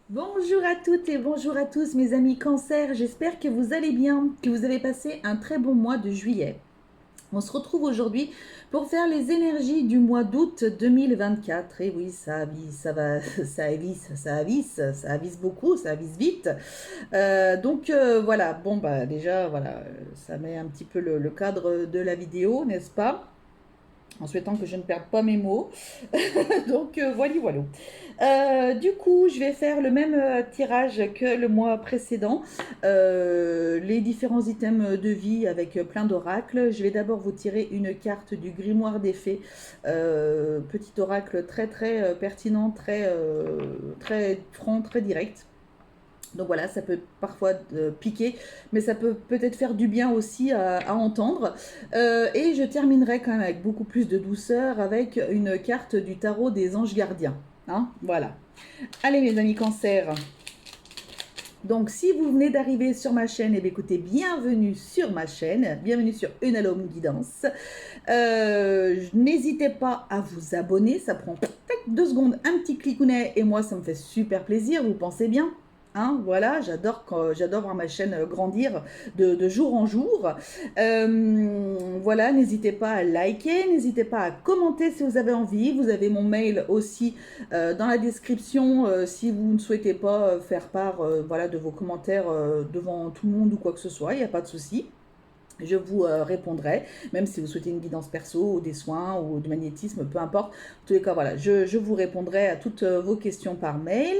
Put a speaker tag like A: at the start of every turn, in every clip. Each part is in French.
A: Bonjour à toutes et bonjour à tous mes amis Cancer, j'espère que vous allez bien, que vous avez passé un très bon mois de juillet. On se retrouve aujourd'hui pour faire les énergies du mois d'août 2024. Et oui, ça avise, ça va, ça avise beaucoup, ça avise vite. Voilà, bon bah déjà voilà, ça met un petit peu le cadre de la vidéo, n'est-ce pas? En souhaitant que je ne perde pas mes mots. Voilà, voilà. Du coup, je vais faire le même tirage que le mois précédent. Les différents items de vie avec plein d'oracles. Je vais d'abord vous tirer une carte du grimoire des fées. Petit oracle très très pertinent, très franc, très direct. Donc voilà, ça peut parfois piquer, mais ça peut peut-être faire du bien aussi à entendre. Et je terminerai quand même avec beaucoup plus de douceur avec une carte du tarot des anges gardiens. Hein, voilà. Allez mes amis cancer. Donc si vous venez d'arriver sur ma chaîne, eh bien, écoutez, bienvenue sur ma chaîne, bienvenue sur Une Alome Guidance. N'hésitez pas à vous abonner, ça prend peut-être 2 secondes, un petit clicounet et moi ça me fait super plaisir, vous pensez bien? Hein, voilà, j'adore voir ma chaîne grandir de jour en jour. Voilà, n'hésitez pas à liker, n'hésitez pas à commenter si vous avez envie. Vous avez mon mail aussi dans la description si vous ne souhaitez pas faire part voilà, de vos commentaires devant tout le monde ou quoi que ce soit, il n'y a pas de souci. Je vous répondrai, même si vous souhaitez une guidance perso ou des soins ou du magnétisme, peu importe. En tous les cas, voilà, je vous répondrai à toutes vos questions par mail.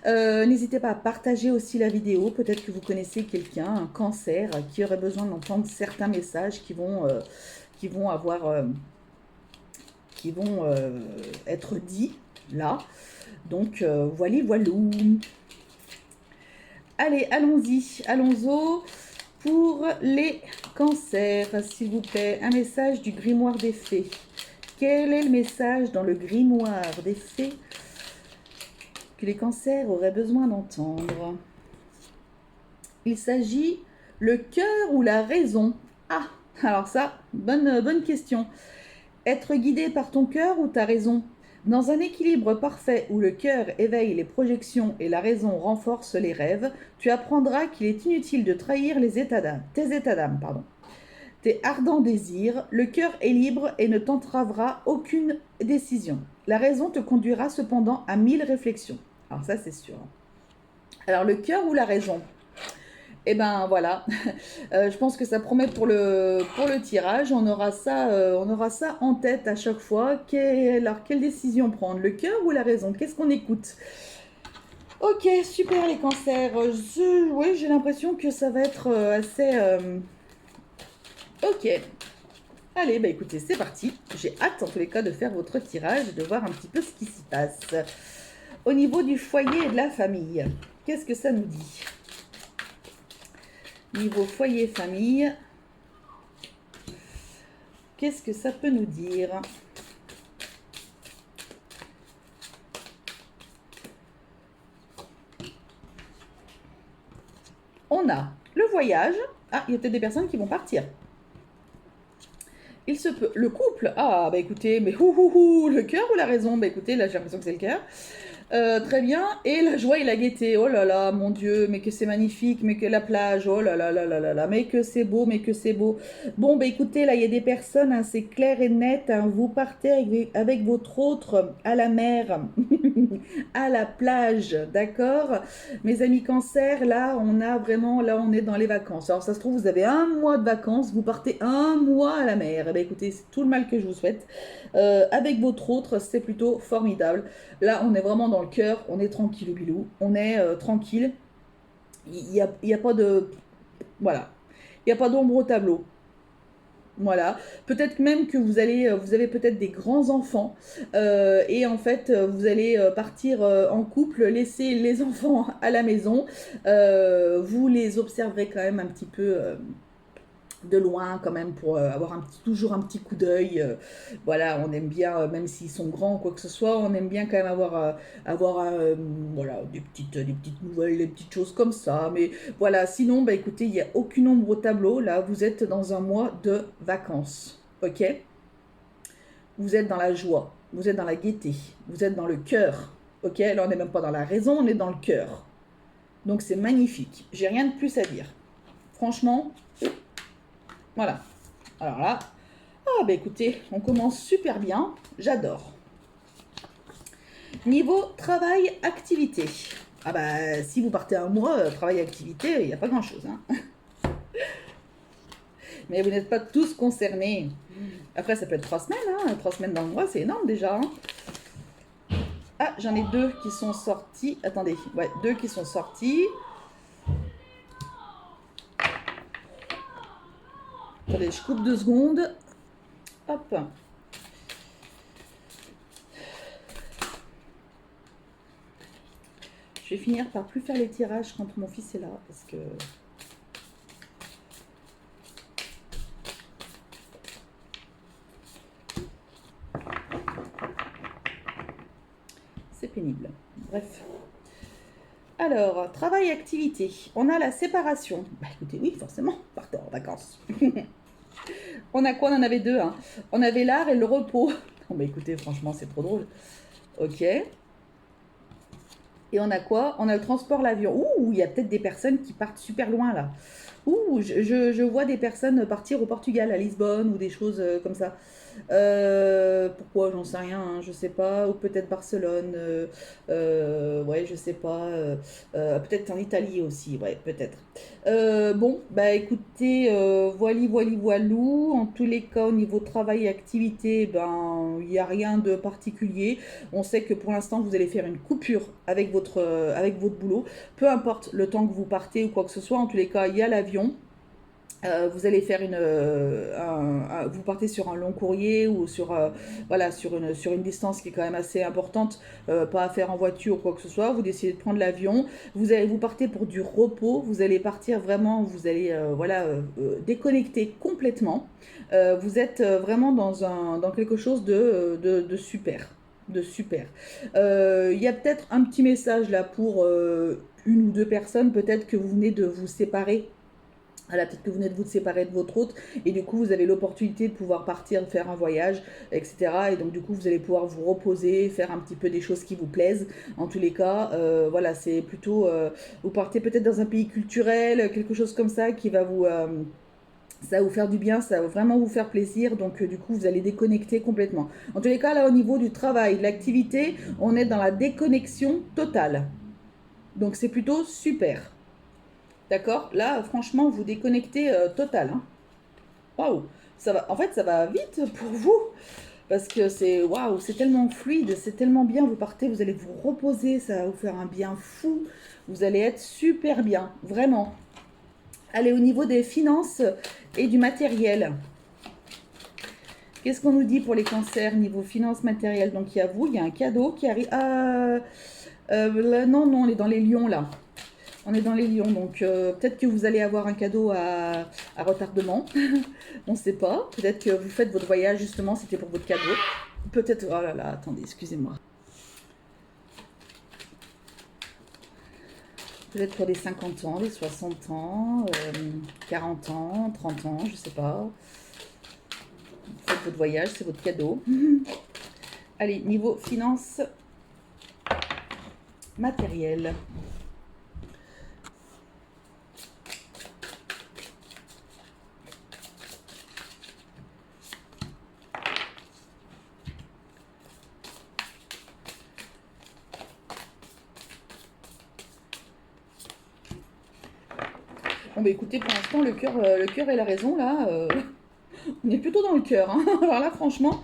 A: N'hésitez pas à partager aussi la vidéo. Peut-être que vous connaissez quelqu'un, un cancer, qui aurait besoin d'entendre certains messages qui vont avoir, qui vont être dits là. Donc, voilà, voilà. Allez, allons-y, allons-y. Pour les cancers, s'il vous plaît, un message du grimoire des fées. Quel est le message dans le grimoire des fées que les cancers auraient besoin d'entendre? Il s'agit le cœur ou la raison? Ah, alors ça, bonne question. Être guidé par ton cœur ou ta raison? Dans un équilibre parfait où le cœur éveille les projections et la raison renforce les rêves, tu apprendras qu'il est inutile de trahir tes états d'âme. Tes ardents désirs, le cœur est libre et ne t'entravera aucune décision. La raison te conduira cependant à 1000 réflexions. Alors ça c'est sûr. Alors le cœur ou la raison? Eh ben voilà, je pense que ça promet pour le tirage. On aura ça en tête à chaque fois. Alors, quelle décision prendre? Le cœur ou la raison? Qu'est-ce qu'on écoute? Ok, super les cancers. Oui, j'ai l'impression que ça va être assez... Ok. Allez, bah écoutez, c'est parti. J'ai hâte en tous les cas de faire votre tirage, de voir un petit peu ce qui s'y passe. Au niveau du foyer et de la famille, qu'est-ce que ça nous dit? Niveau foyer famille, qu'est-ce que ça peut nous dire? On a le voyage. Ah, il y a peut-être des personnes qui vont partir. Il se peut. Le couple. Ah, bah écoutez, mais le cœur ou la raison? Bah écoutez, là j'ai l'impression que c'est le cœur. Très bien. Et la joie et la gaieté. Oh là là, mon Dieu, mais que c'est magnifique, mais que la plage, oh là là là là là là, mais que c'est beau, mais que c'est beau. Bon, bah écoutez, là, il y a des personnes, hein, c'est clair et net, hein, vous partez avec votre autre à la mer, à la plage, d'accord? Mes amis cancer, là, on est dans les vacances. Alors, ça se trouve, vous avez un mois de vacances, vous partez un mois à la mer. Eh bien, écoutez, c'est tout le mal que je vous souhaite. Avec votre autre, c'est plutôt formidable. Là, on est vraiment dans le cœur, on est tranquille, bilou, on est tranquille. Il y a pas de... Voilà. Il n'y a pas d'ombre au tableau. Voilà. Peut-être même que vous avez peut-être des grands-enfants et en fait, vous allez partir en couple, laisser les enfants à la maison. Vous les observerez quand même un petit peu de loin quand même pour avoir toujours un petit coup d'œil. Voilà, on aime bien, même s'ils sont grands ou quoi que ce soit, on aime bien quand même voilà, des petites nouvelles, des petites choses comme ça. Mais voilà, sinon, bah écoutez, il n'y a aucune ombre au tableau. Là, vous êtes dans un mois de vacances. Ok? Vous êtes dans la joie, vous êtes dans la gaieté, vous êtes dans le cœur. Ok, là, on n'est même pas dans la raison, on est dans le cœur. Donc, c'est magnifique. J'ai rien de plus à dire. Franchement, voilà. Alors là, ah bah écoutez, on commence super bien. J'adore. Niveau travail, activité. Ah bah, si vous partez un mois, travail, activité, il n'y a pas grand-chose. Hein. Mais vous n'êtes pas tous concernés. Après, ça peut être 3 semaines. Hein. 3 semaines dans le mois, c'est énorme déjà. Hein. Ah, j'en ai 2 qui sont sortis. Attendez, ouais, 2 qui sont sortis. Attendez, je coupe 2 secondes. Hop. Je vais finir par plus faire les tirages quand mon fils est là, parce que... c'est pénible. Bref. Alors, travail, activité. On a la séparation. Bah écoutez, oui, forcément, partons en vacances. On a quoi? On en avait 2. Hein. On avait l'art et le repos. Oh bah écoutez, franchement, c'est trop drôle. Ok. Et on a quoi? On a le transport, l'avion. Ouh, il y a peut-être des personnes qui partent super loin là. Ouh, je vois des personnes partir au Portugal, à Lisbonne ou des choses comme ça. Pourquoi? J'en sais rien, hein, je sais pas. Ou peut-être Barcelone. Ouais, je sais pas. Peut-être en Italie aussi, ouais, peut-être. Bon, bah écoutez, voilou. En tous les cas, au niveau travail et activité, ben, il n'y a rien de particulier. On sait que pour l'instant, vous allez faire une coupure avec votre boulot. Peu importe le temps que vous partez ou quoi que ce soit, en tous les cas, il y a l'avion. Vous allez faire vous partez sur un long courrier ou voilà, sur une distance qui est quand même assez importante, pas à faire en voiture ou quoi que ce soit. Vous décidez de prendre l'avion. Vous partez pour du repos. Vous allez partir vraiment. Vous allez voilà déconnecter complètement. Vous êtes vraiment dans quelque chose de super. De super. Il y a peut-être un petit message là pour une ou deux personnes. Peut-être que vous venez de vous séparer. Voilà, peut-être que vous venez de vous séparer de votre hôte et du coup vous avez l'opportunité de pouvoir partir, faire un voyage, etc. Et donc du coup vous allez pouvoir vous reposer, faire un petit peu des choses qui vous plaisent. En tous les cas, voilà, c'est plutôt, vous partez peut-être dans un pays culturel, quelque chose comme ça qui va ça va vous faire du bien, ça va vraiment vous faire plaisir, donc du coup vous allez déconnecter complètement. En tous les cas, là au niveau du travail, de l'activité, on est dans la déconnexion totale. Donc c'est plutôt super. D'accord? Là, franchement, vous déconnectez total. Hein. Waouh! Ça va, en fait, ça va vite pour vous. Parce que c'est waouh, c'est tellement fluide, c'est tellement bien. Vous partez, vous allez vous reposer, ça va vous faire un bien fou. Vous allez être super bien, vraiment. Allez, au niveau des finances et du matériel. Qu'est-ce qu'on nous dit pour les cancers niveau finances matérielles? Donc, il y a vous, il y a un cadeau qui arrive. Non, on est dans les lions là. On est dans les lions, donc peut-être que vous allez avoir un cadeau à retardement. On ne sait pas. Peut-être que vous faites votre voyage, justement, c'était pour votre cadeau. Peut-être... Oh là là, attendez, excusez-moi. Peut-être pour les 50 ans, les 60 ans, 40 ans, 30 ans, je ne sais pas. Vous faites votre voyage, c'est votre cadeau. Allez, niveau finance matérielle. Bon, bah écoutez, pour l'instant, le cœur et la raison, là, on est plutôt dans le cœur. Hein. Alors là, franchement,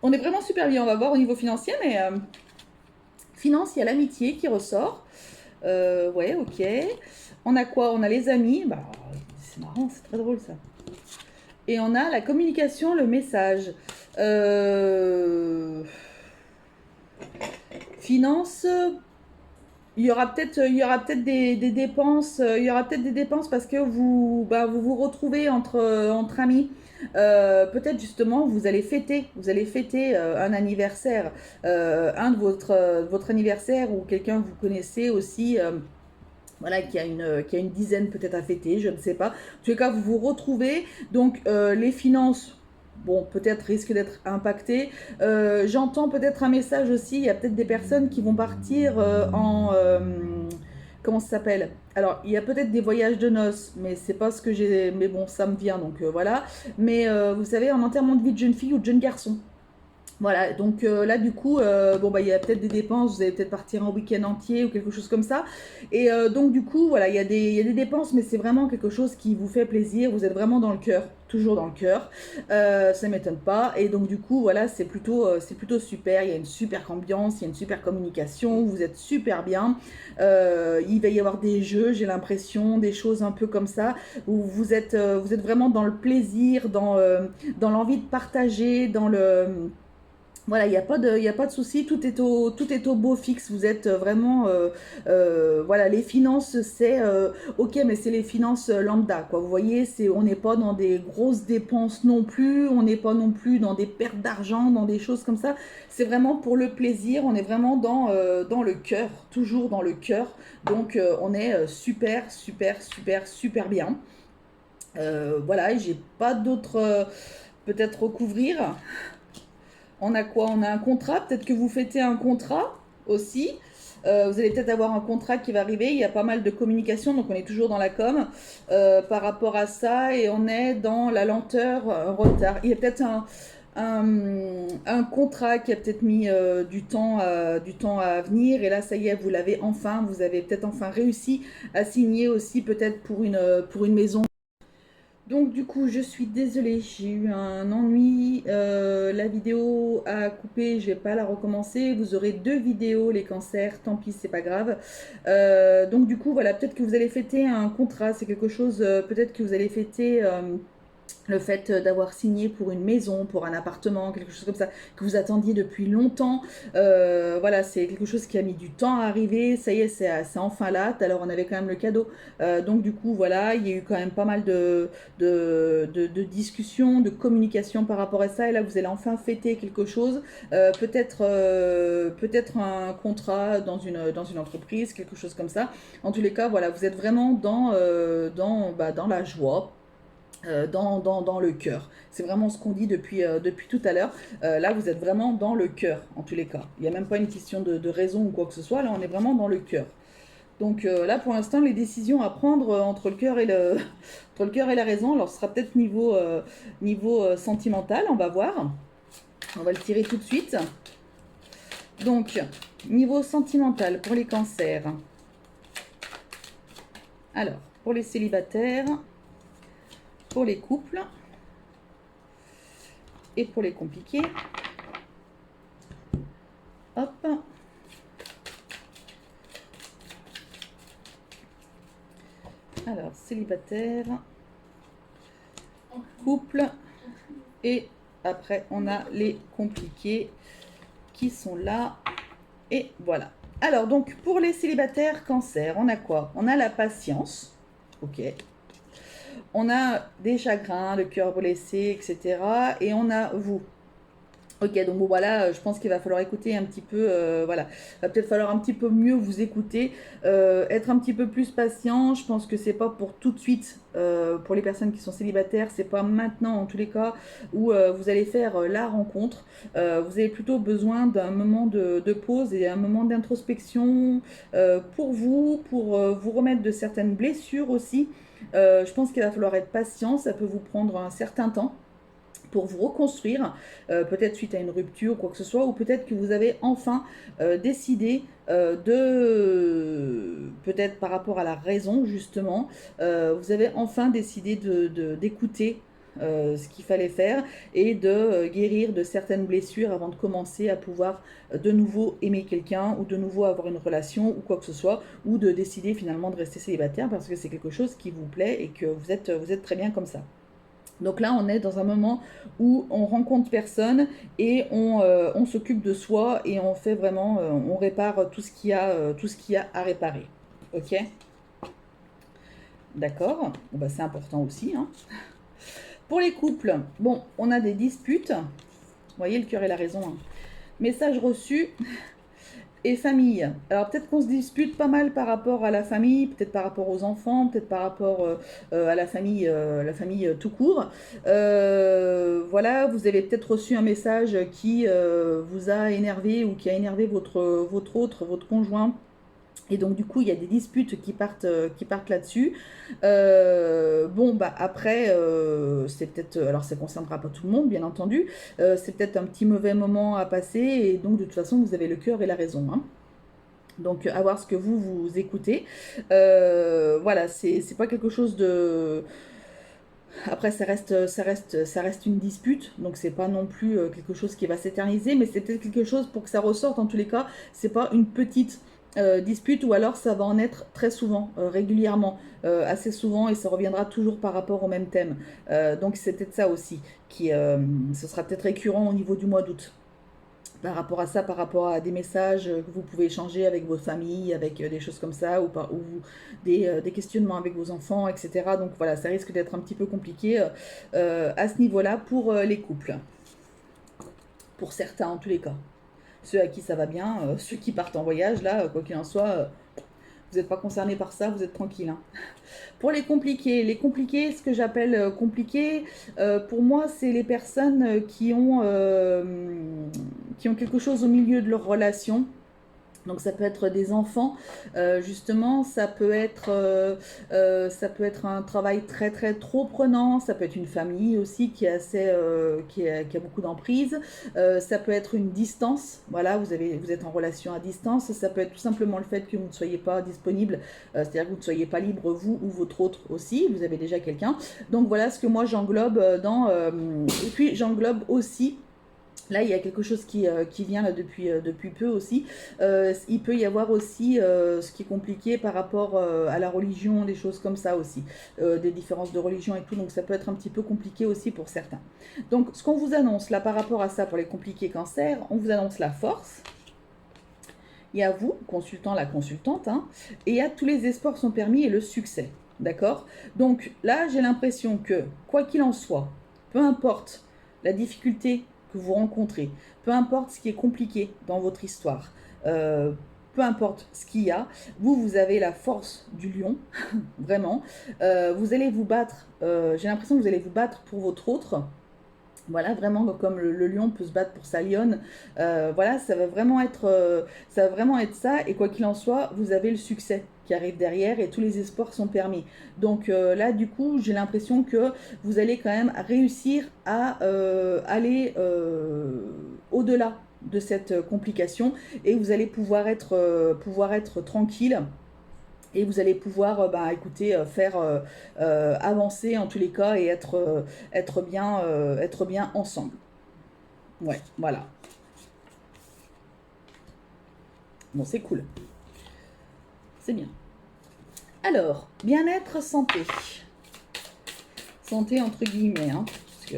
A: on est vraiment super bien. On va voir au niveau financier, mais finance, il y a l'amitié qui ressort. Ouais, ok. On a quoi? On a les amis. Bah, c'est marrant, c'est très drôle ça. Et on a la communication, le message. Finance. Il y aura peut-être des dépenses, il y aura peut-être des dépenses parce que vous retrouvez entre amis. Peut-être justement vous allez fêter un anniversaire, un de votre anniversaire ou quelqu'un que vous connaissez aussi. Voilà, qui a une dizaine peut-être à fêter, je ne sais pas. En tous les cas, vous vous retrouvez. Donc, les finances, bon, peut-être risque d'être impacté. J'entends peut-être un message aussi, il y a peut-être des personnes qui vont partir comment ça s'appelle? Alors, il y a peut-être des voyages de noces, mais c'est pas ce que j'ai... Mais bon, ça me vient, donc voilà. Mais vous savez, en enterrement de vie de jeune fille ou de jeune garçon. Voilà, donc là du coup, bon bah il y a peut-être des dépenses, vous allez peut-être partir un week-end entier ou quelque chose comme ça. Et donc du coup, voilà, il y a des dépenses, mais c'est vraiment quelque chose qui vous fait plaisir, vous êtes vraiment dans le cœur, toujours dans le cœur, ça ne m'étonne pas. Et donc du coup, voilà, c'est plutôt super, il y a une super ambiance, il y a une super communication, vous êtes super bien. Il va y avoir des jeux, j'ai l'impression, des choses un peu comme ça, où vous êtes vraiment dans le plaisir, dans l'envie de partager, dans le... Voilà, il y a pas de souci, tout est au beau fixe. Vous êtes vraiment, voilà, les finances, c'est ok, mais c'est les finances lambda, quoi. Vous voyez, on n'est pas dans des grosses dépenses non plus, on n'est pas non plus dans des pertes d'argent, dans des choses comme ça. C'est vraiment pour le plaisir. On est vraiment dans le cœur, toujours dans le cœur. Donc, on est super, super, super, super bien. Voilà, et j'ai pas d'autres, peut-être recouvrir. On a quoi? On a un contrat. Peut-être que vous fêtez un contrat aussi. Vous allez peut-être avoir un contrat qui va arriver. Il y a pas mal de communication, donc on est toujours dans la com par rapport à ça. Et on est dans la lenteur, un retard. Il y a peut-être un contrat qui a peut-être mis du temps à venir. Et là, ça y est, vous l'avez enfin. Vous avez peut-être enfin réussi à signer aussi, peut-être pour une maison. Donc du coup, je suis désolée, j'ai eu un ennui. La vidéo a coupé, je vais pas la recommencer. Vous aurez deux vidéos, les cancers, tant pis, c'est pas grave. Donc du coup, voilà, peut-être que vous allez fêter un contrat, c'est quelque chose, peut-être que vous allez fêter le fait d'avoir signé pour une maison, pour un appartement, quelque chose comme ça, que vous attendiez depuis longtemps. Voilà, c'est quelque chose qui a mis du temps à arriver. Ça y est, c'est enfin là. Tout à l'heure, on avait quand même le cadeau. Donc, du coup, voilà, il y a eu quand même pas mal de discussions, de communication par rapport à ça. Et là, vous allez enfin fêter quelque chose. Peut-être un contrat dans une entreprise, quelque chose comme ça. En tous les cas, voilà, vous êtes vraiment dans la joie dans le cœur. C'est vraiment ce qu'on dit depuis tout à l'heure. Là, vous êtes vraiment dans le cœur, en tous les cas. Il n'y a même pas une question de raison ou quoi que ce soit. Là, on est vraiment dans le cœur. Donc là, pour l'instant, les décisions à prendre entre le cœur et entre le cœur et la raison. Alors, ce sera peut-être niveau sentimental. On va voir. On va le tirer tout de suite. Donc, niveau sentimental pour les cancers. Alors, pour les célibataires, pour les couples et pour les compliqués. Hop. Alors, célibataire, couple, et après, on a les compliqués qui sont là. Et voilà. Alors, donc, pour les célibataires cancer, on a quoi? On a la patience. Ok. On a des chagrins, le cœur blessé, etc. Et on a vous. Ok, donc bon, voilà, je pense qu'il va falloir écouter un petit peu, voilà, il va peut-être falloir un petit peu mieux vous écouter, être un petit peu plus patient. Je pense que c'est pas pour tout de suite, pour les personnes qui sont célibataires, c'est pas maintenant en tous les cas où vous allez faire la rencontre. Vous avez plutôt besoin d'un moment de pause et un moment d'introspection pour vous remettre de certaines blessures aussi. Je pense qu'il va falloir être patient, ça peut vous prendre un certain temps pour vous reconstruire, peut-être suite à une rupture ou quoi que ce soit, ou peut-être que vous avez enfin décidé peut-être par rapport à la raison justement, vous avez enfin décidé d'écouter ce qu'il fallait faire et de guérir de certaines blessures avant de commencer à pouvoir de nouveau aimer quelqu'un ou de nouveau avoir une relation ou quoi que ce soit, ou de décider finalement de rester célibataire parce que c'est quelque chose qui vous plaît et que vous êtes très bien comme ça. Donc là, on est dans un moment où on rencontre personne et on s'occupe de soi et on fait vraiment, on répare tout ce qu'il y a à réparer. Ok? D'accord? Bon, bah, c'est important aussi, hein. Pour les couples, bon, on a des disputes. Vous voyez, le cœur et la raison, hein. Message reçu. et famille. Alors peut-être qu'on se dispute pas mal par rapport à la famille, peut-être par rapport aux enfants, peut-être par rapport à la famille tout court. Voilà, vous avez peut-être reçu un message qui vous a énervé ou qui a énervé votre conjoint. Et donc du coup, il y a des disputes qui partent là-dessus. Bon, bah après, c'est peut-être, alors ça ne concernera pas tout le monde, bien entendu. C'est peut-être un petit mauvais moment à passer, et donc de toute façon, vous avez le cœur et la raison, hein. Donc à voir ce que vous écoutez. Voilà, c'est pas quelque chose de. Après, ça reste une dispute, donc c'est pas non plus quelque chose qui va s'éterniser, mais c'est peut-être quelque chose pour que ça ressorte. En tous les cas, c'est pas une petite dispute, ou alors ça va en être très souvent, régulièrement, assez souvent, et ça reviendra toujours par rapport au même thème. Donc c'est peut-être ça aussi, ce sera peut-être récurrent au niveau du mois d'août. Par rapport à ça, par rapport à des messages que vous pouvez échanger avec vos familles, avec des choses comme ça, ou des questionnements avec vos enfants, etc. Donc voilà, ça risque d'être un petit peu compliqué à ce niveau-là pour les couples. Pour certains, en tous les cas. Ceux à qui ça va bien, ceux qui partent en voyage, là, quoi qu'il en soit, vous n'êtes pas concernés par ça, vous êtes tranquille, hein. Pour les compliqués, ce que j'appelle compliqués, pour moi, c'est les personnes qui ont quelque chose au milieu de leur relation. Donc ça peut être des enfants, justement, ça peut être un travail très très trop prenant, ça peut être une famille aussi qui est qui a beaucoup d'emprise, ça peut être une distance, voilà, vous êtes en relation à distance, ça peut être tout simplement le fait que vous ne soyez pas disponible, c'est-à-dire que vous ne soyez pas libre, vous ou votre autre aussi, vous avez déjà quelqu'un. Donc voilà ce que moi j'englobe et puis j'englobe aussi. Là, il y a quelque chose qui vient là depuis peu aussi. Il peut y avoir aussi ce qui est compliqué par rapport à la religion, des choses comme ça aussi, des différences de religion et tout. Donc ça peut être un petit peu compliqué aussi pour certains. Donc ce qu'on vous annonce là par rapport à ça pour les compliqués cancers, on vous annonce la force. Il y a vous, consultant, la consultante, hein, et il y a tous les espoirs sont permis et le succès. D'accord? Donc là, j'ai l'impression que, quoi qu'il en soit, peu importe la difficulté que vous rencontrez, peu importe ce qui est compliqué dans votre histoire, peu importe ce qu'il y a, vous avez la force du lion, vraiment. Vous allez vous battre, j'ai l'impression que vous allez vous battre pour votre autre. Voilà, vraiment comme le lion peut se battre pour sa lionne. Voilà, ça va vraiment être ça. Et quoi qu'il en soit, vous avez le succès qui arrive derrière et tous les espoirs sont permis. Donc là, du coup, j'ai l'impression que vous allez quand même réussir à aller au-delà de cette complication, et vous allez pouvoir être tranquille. Et vous allez pouvoir, écoutez, faire avancer en tous les cas, et être bien ensemble. Ouais, voilà. Bon, c'est cool. C'est bien. Alors, bien-être, santé. Santé entre guillemets, hein, parce que...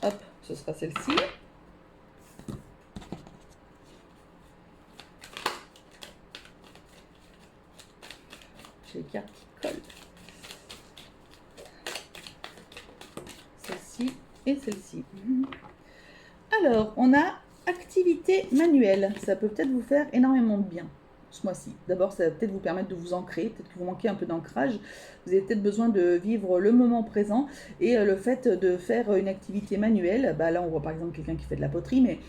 A: Hop, ce sera celle-ci. J'ai les cartes qui collent. Celle-ci et celle-ci. Alors, on a activité manuelle. Ça peut peut-être vous faire énormément de bien ce mois-ci. D'abord, ça va peut-être vous permettre de vous ancrer. Peut-être que vous manquez un peu d'ancrage. Vous avez peut-être besoin de vivre le moment présent. Et le fait de faire une activité manuelle, là, on voit par exemple quelqu'un qui fait de la poterie, mais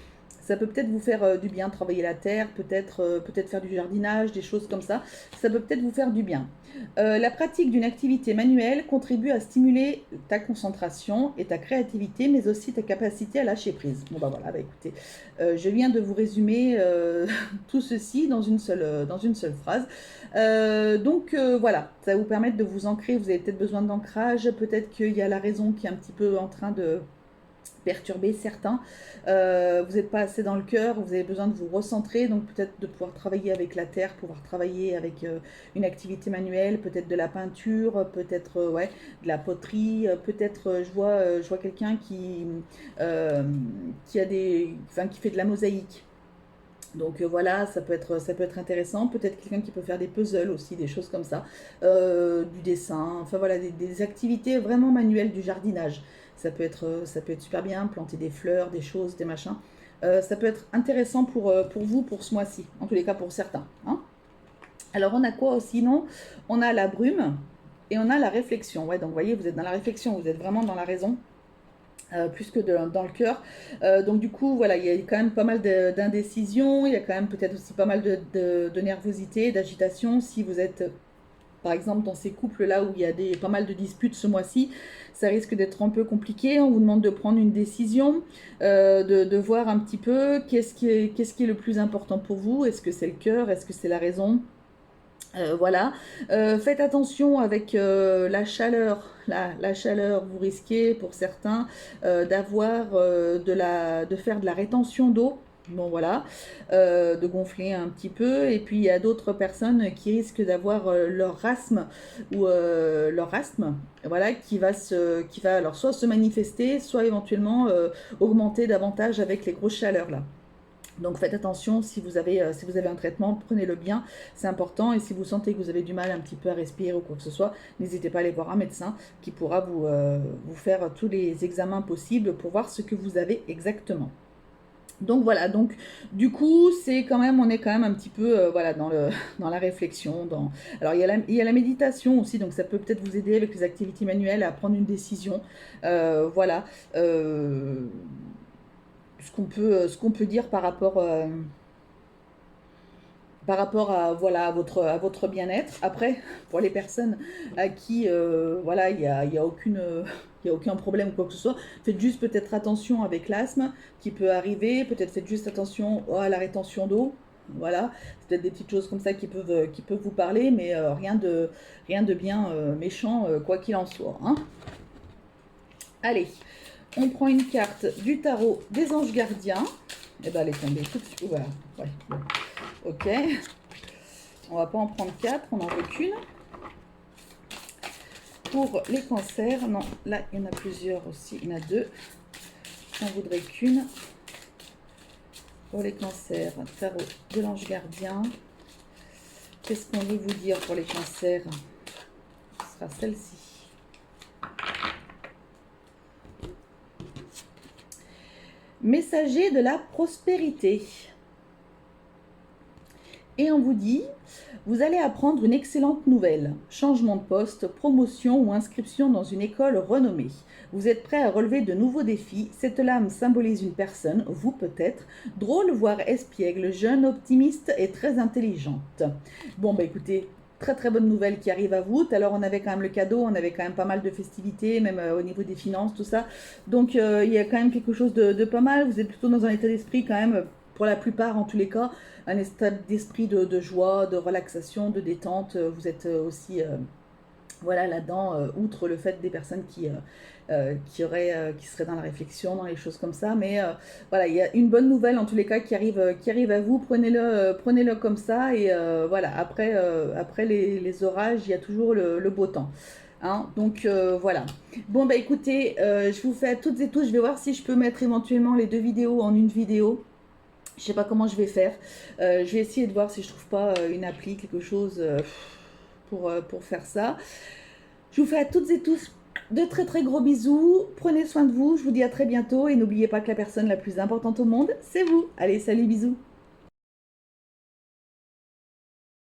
A: ça peut peut-être vous faire du bien, travailler la terre, peut-être faire du jardinage, des choses comme ça. Ça peut peut-être vous faire du bien. La pratique d'une activité manuelle contribue à stimuler ta concentration et ta créativité, mais aussi ta capacité à lâcher prise. Bon voilà, écoutez, je viens de vous résumer tout ceci dans une seule phrase. Donc voilà, ça va vous permettre de vous ancrer. Vous avez peut-être besoin d'ancrage, peut-être qu'il y a la raison qui est un petit peu en train de perturber certains. Vous n'êtes pas assez dans le cœur, vous avez besoin de vous recentrer, donc peut-être de pouvoir travailler avec la terre, pouvoir travailler avec une activité manuelle, peut-être de la peinture, peut-être de la poterie, peut-être je vois quelqu'un qui fait de la mosaïque. Donc voilà, ça peut être intéressant. Peut-être quelqu'un qui peut faire des puzzles aussi, des choses comme ça, du dessin, enfin voilà, des activités vraiment manuelles, du jardinage. Ça peut être super bien, planter des fleurs, des choses, des machins. ça peut être intéressant pour vous pour ce mois-ci, en tous les cas pour certains. Hein. Alors on a quoi sinon? On a la brume et on a la réflexion. Ouais, donc vous voyez, vous êtes dans la réflexion, vous êtes vraiment dans la raison. Plus que dans le cœur. Donc du coup, voilà, il y a quand même pas mal d'indécision, il y a quand même peut-être aussi pas mal de nervosité, d'agitation. Si vous êtes, par exemple, dans ces couples-là où il y a pas mal de disputes ce mois-ci, ça risque d'être un peu compliqué. On vous demande de prendre une décision, de voir un petit peu qu'est-ce qui est le plus important pour vous. Est-ce que c'est le cœur? Est-ce que c'est la raison? Voilà, faites attention avec la chaleur. La chaleur, vous risquez pour certains d'avoir de faire de la rétention d'eau. Bon voilà, de gonfler un petit peu. Et puis il y a d'autres personnes qui risquent d'avoir leur asthme ou leur asthme, voilà, qui va alors soit se manifester, soit éventuellement augmenter davantage avec les grosses chaleurs là. Donc faites attention, si vous avez un traitement, prenez-le bien, c'est important. Et si vous sentez que vous avez du mal un petit peu à respirer ou quoi que ce soit, n'hésitez pas à aller voir un médecin qui pourra vous faire tous les examens possibles pour voir ce que vous avez exactement. Donc voilà, donc du coup, on est quand même un petit peu voilà, dans la réflexion. Alors il y a la méditation aussi, donc ça peut peut-être vous aider avec les activités manuelles à prendre une décision. Voilà. Ce qu'on peut dire par rapport à, voilà, à votre bien-être. Après, pour les personnes à qui voilà, il y a aucun problème ou quoi que ce soit, faites juste peut-être attention avec l'asthme qui peut arriver, peut-être faites juste attention à la rétention d'eau. Voilà, c'est peut-être des petites choses comme ça qui peuvent vous parler, mais rien de bien méchant, quoi qu'il en soit. Hein. Allez, on prend une carte du tarot des anges gardiens. Et ben elle est tombée tout de suite. Voilà. Ouais. Bon. Ok. On va pas en prendre 4, on en veut qu'une. Pour les cancers, non, là il y en a plusieurs aussi, il y en a 2. J'en voudrais qu'une. Pour les cancers, tarot de l'ange gardien. Qu'est-ce qu'on veut vous dire pour les cancers? Ce sera celle-ci. Messager de la prospérité. Et on vous dit, vous allez apprendre une excellente nouvelle. Changement de poste, promotion ou inscription dans une école renommée. Vous êtes prêt à relever de nouveaux défis. Cette lame symbolise une personne, vous peut-être, drôle voire espiègle, jeune, optimiste et très intelligente. Bon bah écoutez, très très bonne nouvelle qui arrive à vous. Alors on avait quand même le cadeau, on avait quand même pas mal de festivités, même au niveau des finances, tout ça. Donc il y a quand même quelque chose de pas mal. Vous êtes plutôt dans un état d'esprit quand même, pour la plupart en tous les cas, un état d'esprit de joie, de relaxation, de détente. Vous êtes aussi voilà, là-dedans, outre le fait des personnes qui seraient dans la réflexion, dans les choses comme ça. Mais voilà, il y a une bonne nouvelle en tous les cas qui arrive à vous. Prenez-le comme ça. Et voilà, après les orages, il y a toujours le beau temps. Hein, donc voilà. Bon bah écoutez, je vous fais à toutes et tous. Je vais voir si je peux mettre éventuellement les 2 vidéos en une vidéo. Je sais pas comment je vais faire. Je vais essayer de voir si je trouve pas une appli, quelque chose pour faire ça. Je vous fais à toutes et tous de très très gros bisous. Prenez soin de vous. Je vous dis à très bientôt. Et n'oubliez pas que la personne la plus importante au monde, c'est vous. Allez, salut, bisous.